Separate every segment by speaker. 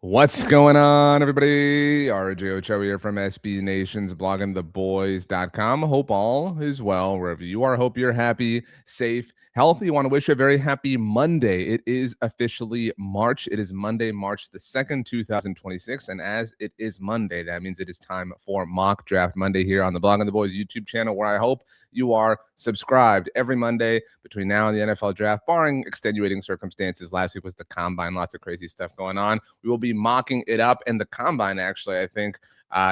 Speaker 1: What's going on, everybody? RJ Ochoa here from SB Nation's bloggingtheboys.com. Hope all is well wherever you are. Hope you're happy, safe, healthy. Want to wish you a very happy Monday. It is officially March. It is Monday, March the 2nd, 2026. And as it is Monday, that means it is time for Mock Draft Monday here on the Blogging the Boys YouTube channel, where I hope you are subscribed every Monday between now and the NFL draft, barring extenuating circumstances. Last week was the combine, lots of crazy stuff going on. We will be mocking it up, and the combine actually, I think,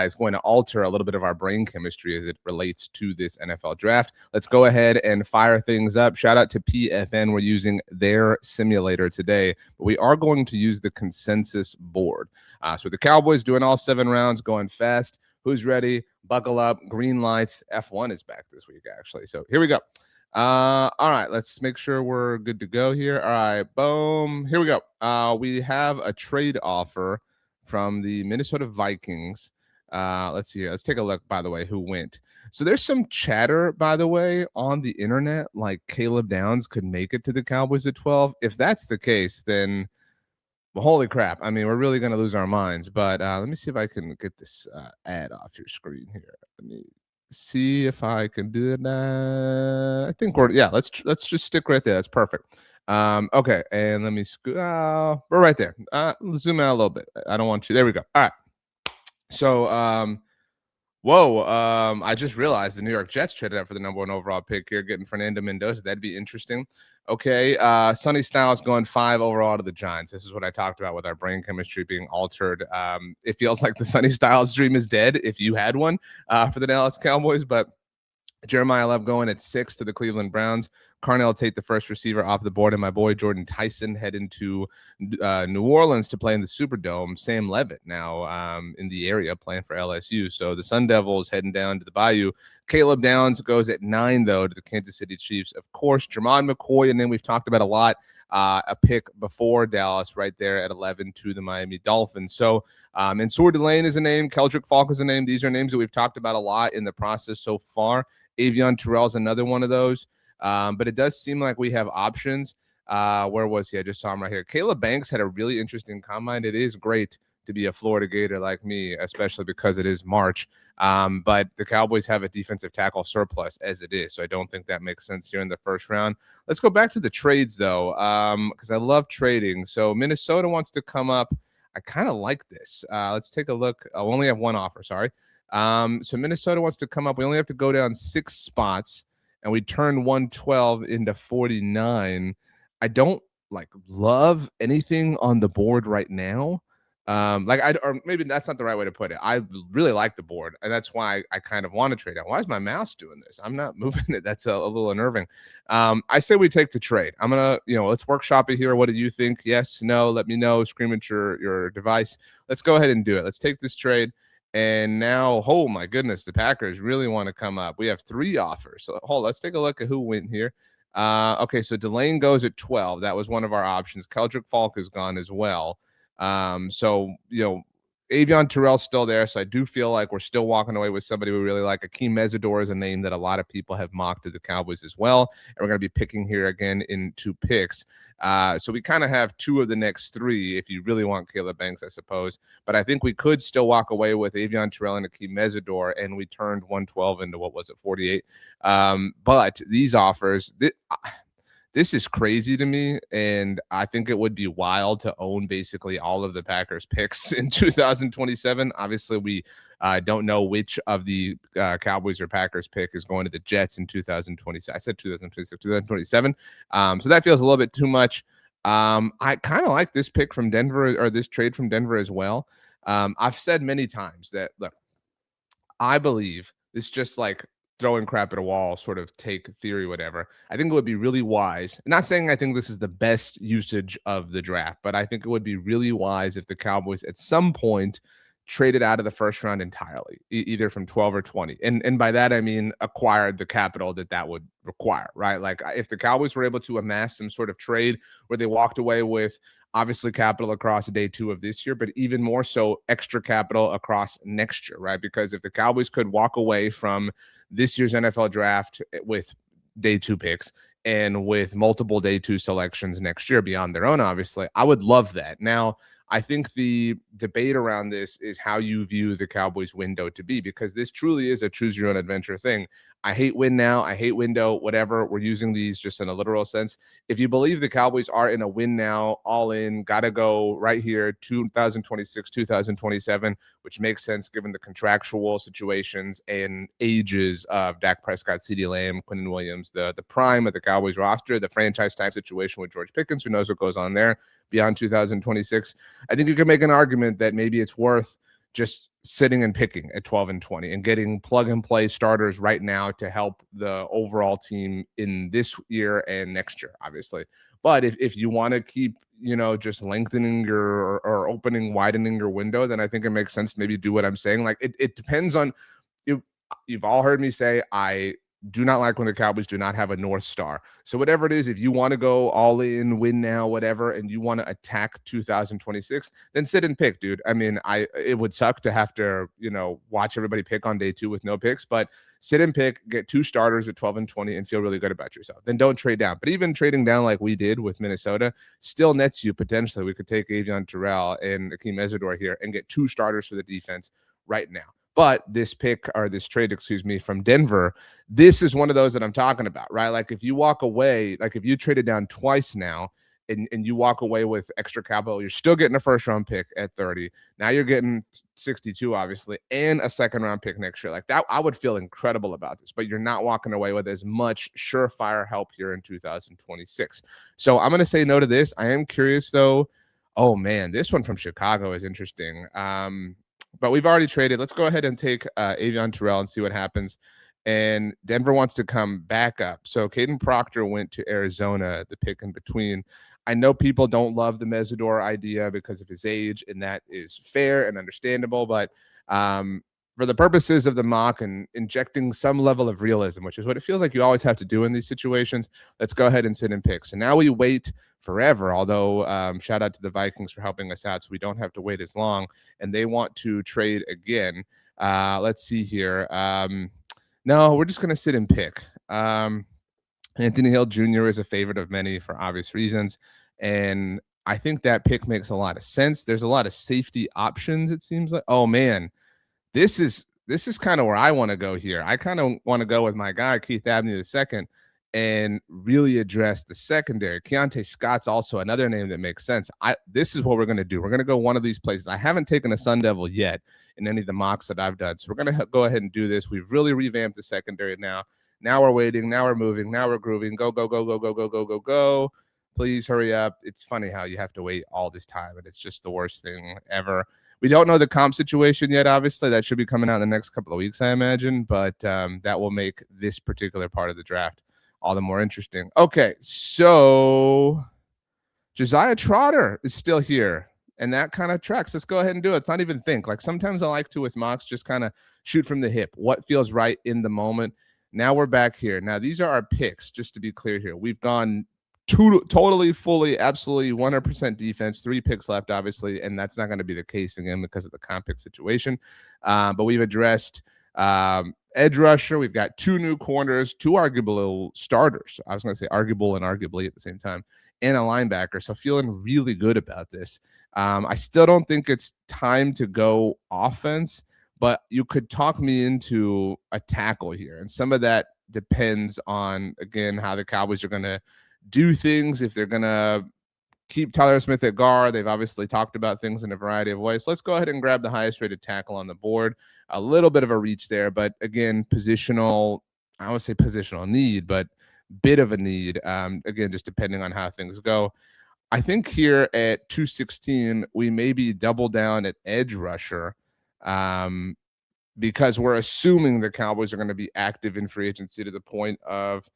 Speaker 1: is going to alter a little bit of our brain chemistry as it relates to this NFL draft. Let's go ahead and fire things up. Shout out to PFN. We're using their simulator today, but we are going to use the consensus board. So the Cowboys doing all 7 rounds, going fast. Who's ready? Buckle up. Green lights. F1 is back this week, actually. So here we go. All right, let's make sure we're good to go here. All right, boom. Here we go. We have a trade offer from the Minnesota Vikings. Let's see here. Let's take a look, by the way, who went. So there's some chatter, by the way, on the internet, like Caleb Downs could make it to the Cowboys at 12. If that's the case, then well, holy crap. I mean, we're really going to lose our minds. But let me see if I can get this ad off your screen here. Let me see if I can do that. I think let's just stick right there. That's perfect. Okay, and let me we're right there. Let's zoom out a little bit. I don't want you. There we go. All right. So I just realized the New York Jets traded up for the number 1 overall pick here, getting Fernando Mendoza. That'd be interesting. Okay, Sonny Styles going 5 overall to the Giants. This is what I talked about with our brain chemistry being altered. It feels like the Sonny Styles dream is dead if you had one for the Dallas Cowboys, but Jeremiah Love going at 6 to the Cleveland Browns. Carnell Tate, the first receiver off the board, and my boy Jordan Tyson heading to New Orleans to play in the Superdome. Sam Levitt now in the area playing for LSU. So the Sun Devils heading down to the Bayou. Caleb Downs goes at 9, though, to the Kansas City Chiefs. Of course, Jermon McCoy, and then we've talked about a lot, a pick before Dallas right there at 11 to the Miami Dolphins. So Mansour Delane is a name. Keldrick Falk is a name. These are names that we've talked about a lot in the process so far. Avion Terrell is another one of those. But it does seem like we have options. Where was he? I just saw him right here. Caleb Banks had a really interesting combine. It is great to be a Florida Gator like me, especially because it is March. But the Cowboys have a defensive tackle surplus as it is. So I don't think that makes sense here in the first round. Let's go back to the trades, though, because I love trading. So Minnesota wants to come up. I kind of like this. Let's take a look. I only have one offer, sorry. So Minnesota wants to come up. We only have to go down 6 spots, and we turn 112 into 49. I don't love anything on the board right now. Or maybe that's not the right way to put it. I really like the board, and that's why I kind of want to trade out. Why is my mouse doing this? I'm not moving it. That's a little unnerving. I say we take the trade. I'm gonna, let's workshop it here. What do you think? Yes, no. Let me know. Scream at your device. Let's go ahead and do it. Let's take this trade. And now, oh my goodness, the Packers really want to come up. We have 3 offers. So let's take a look at who went here. Okay, so Delane goes at 12. That was one of our options. Keldrick Falk is gone as well. Avion Terrell's still there, so I do feel like we're still walking away with somebody we really like. Akeem Mesidor is a name that a lot of people have mocked to the Cowboys as well, and we're going to be picking here again in 2 picks. So we kind of have 2 of the next 3 if you really want Caleb Banks, I suppose. But I think we could still walk away with Avion Terrell and Akeem Mesidor, and we turned 112 into, 48? But these offers... This is crazy to me, and I think it would be wild to own basically all of the Packers picks in 2027. Obviously, we don't know which of the Cowboys or Packers pick is going to the Jets in 2026. I said 2026, 2027. So that feels a little bit too much. I kind of like this pick from Denver, or this trade from Denver as well. I've said many times that, look, I believe it's just like throwing crap at a wall sort of take theory, whatever. I think it would be really wise. Not saying I think this is the best usage of the draft, but I think it would be really wise if the Cowboys at some point traded out of the first round entirely, either from 12 or 20. And by that, I mean acquired the capital that would require, right? Like if the Cowboys were able to amass some sort of trade where they walked away with obviously capital across day 2 of this year, but even more so extra capital across next year, right? Because if the Cowboys could walk away from this year's NFL draft with day 2 picks and with multiple day 2 selections next year beyond their own, obviously, I would love that. Now, I think the debate around this is how you view the Cowboys window to be, because this truly is a choose your own adventure thing. I hate win now, I hate window, whatever. We're using these just in a literal sense. If you believe the Cowboys are in a win now, all in, gotta go right here, 2026, 2027, which makes sense given the contractual situations and ages of Dak Prescott, CeeDee Lamb, Quinnen Williams, the prime of the Cowboys roster, the franchise type situation with George Pickens, who knows what goes on there beyond 2026. I think you can make an argument that maybe it's worth just sitting and picking at 12-20 and getting plug and play starters right now to help the overall team in this year and next year, obviously. But if you want to keep, just lengthening your or opening, widening your window, then I think it makes sense to maybe do what I'm saying. Like it depends on you. You've all heard me say I do not like when the Cowboys do not have a North Star. So whatever it is, if you want to go all in, win now, whatever, and you want to attack 2026, then sit and pick, dude. I mean, it would suck to have to, watch everybody pick on day 2 with no picks, but sit and pick, get 2 starters at 12-20 and feel really good about yourself. Then don't trade down. But even trading down like we did with Minnesota still nets you potentially. We could take Avion Terrell and Akeem Ezador here and get 2 starters for the defense right now. But this pick, or this trade, excuse me, from Denver, this is one of those that I'm talking about, right? Like if you walk away, like if you traded down twice now and you walk away with extra capital, you're still getting a first round pick at 30. Now you're getting 62, obviously, and a second round pick next year. Like that, I would feel incredible about this, but you're not walking away with as much surefire help here in 2026. So I'm going to say no to this. I am curious though. Oh man, this one from Chicago is interesting. But we've already traded. Let's go ahead and take Avion Terrell and see what happens. And Denver wants to come back up. So Caden Proctor went to Arizona, the pick in between. I know people don't love the Mesidor idea because of his age, and that is fair and understandable. But for the purposes of the mock and injecting some level of realism, which is what it feels like you always have to do in these situations, let's go ahead and sit and pick. So now we wait forever, although shout out to the Vikings for helping us out so we don't have to wait as long, and they want to trade again. Let's see here. No, we're just going to sit and pick. Anthony Hill Jr. is a favorite of many for obvious reasons, and I think that pick makes a lot of sense. There's a lot of safety options, it seems like. Oh, man. This is kind of where I want to go here. I kind of want to go with my guy, Keith Abney II, and really address the secondary. Keontae Scott's also another name that makes sense. This is what we're going to do. We're going to go one of these places. I haven't taken a Sun Devil yet in any of the mocks that I've done. So we're going to go ahead and do this. We've really revamped the secondary now. Now we're waiting. Now we're moving. Now we're grooving. Go, go, go, go, go, go, go, go, go. Please hurry up. It's funny how you have to wait all this time, and it's just the worst thing ever. We don't know the comp situation yet, obviously. That should be coming out in the next couple of weeks, I imagine. But that will make this particular part of the draft all the more interesting. Okay, so Josiah Trotter is still here, and that kind of tracks. Let's go ahead and do it. Let's not even think. Like sometimes I like to, with mocks, just kind of shoot from the hip. What feels right in the moment. Now we're back here. Now these are our picks, just to be clear here. We've gone totally, fully, absolutely 100% defense, 3 picks left, obviously, and that's not going to be the case again because of the comp pick situation. But we've addressed edge rusher. We've got 2 new corners, 2 arguable starters. I was going to say arguable and arguably at the same time, and a linebacker. So feeling really good about this. I still don't think it's time to go offense, but you could talk me into a tackle here. And some of that depends on, again, how the Cowboys are going to do things. If they're going to keep Tyler Smith at guard, they've obviously talked about things in a variety of ways. So let's go ahead and grab the highest rated tackle on the board. A little bit of a reach there, but again, positional, I would say positional need, but bit of a need. Again, just depending on how things go. I think here at 216, we maybe double down at edge rusher because we're assuming the Cowboys are going to be active in free agency to the point of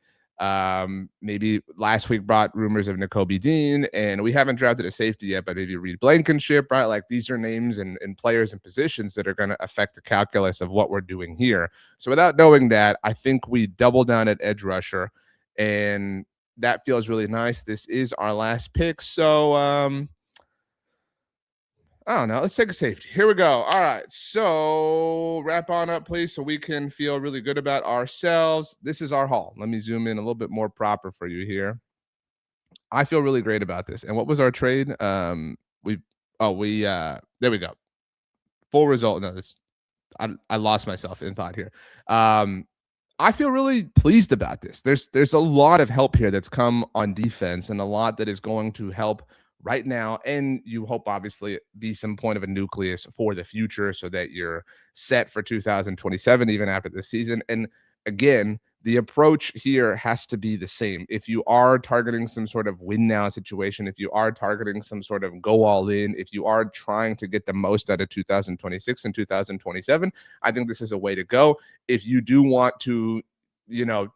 Speaker 1: maybe last week brought rumors of Nakobe Dean, and we haven't drafted a safety yet, but maybe Reed Blankenship, right? Like these are names and players and positions that are going to affect the calculus of what we're doing here. So without knowing that, I think we double down at edge rusher, and that feels really nice. This is our last pick. So I don't know. Let's take a safety. Here we go. All right. So wrap on up, please, so we can feel really good about ourselves. This is our haul. Let me zoom in a little bit more proper for you here. I feel really great about this. And what was our trade? Oh, there we go. Full result. No, I lost myself in thought here. I feel really pleased about this. There's a lot of help here that's come on defense and a lot that is going to help right now. And you hope obviously be some point of a nucleus for the future so that you're set for 2027, even after this season. And again, the approach here has to be the same. If you are targeting some sort of win now situation, if you are targeting some sort of go all in, if you are trying to get the most out of 2026 and 2027, I think this is a way to go. If you do want to,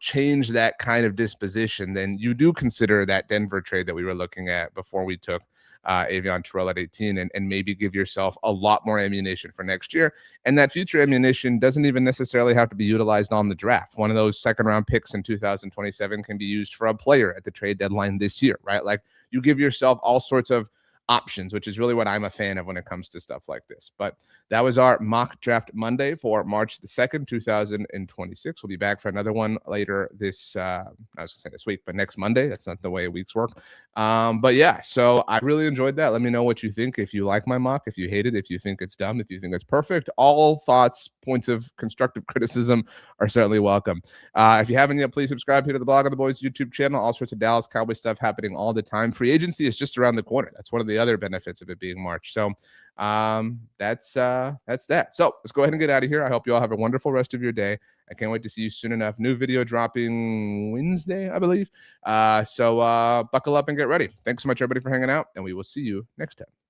Speaker 1: change that kind of disposition, then you do consider that Denver trade that we were looking at before we took Avion Terrell at 18 and maybe give yourself a lot more ammunition for next year. And that future ammunition doesn't even necessarily have to be utilized on the draft. One of those second round picks in 2027 can be used for a player at the trade deadline this year, right? Like you give yourself all sorts of options, which is really what I'm a fan of when it comes to stuff like this. But that was our mock draft Monday for March the 2nd, 2026. We'll be back for another one later this, I was gonna say this week, but next Monday. That's not the way weeks work. But yeah, so I really enjoyed that. Let me know what you think. If you like my mock, if you hate it, if you think it's dumb, if you think it's perfect, all thoughts, points of constructive criticism are certainly welcome. If you haven't yet, please subscribe here to the Blog of the Boys YouTube channel. All sorts of Dallas Cowboys stuff happening all the time. Free agency is just around the corner. That's one of the other benefits of it being March. So that's that. So let's go ahead and get out of here. I hope you all have a wonderful rest of your day. I can't wait to see you soon enough. New video dropping Wednesday, I believe. So buckle up and get ready. Thanks so much, everybody, for hanging out, and we will see you next time.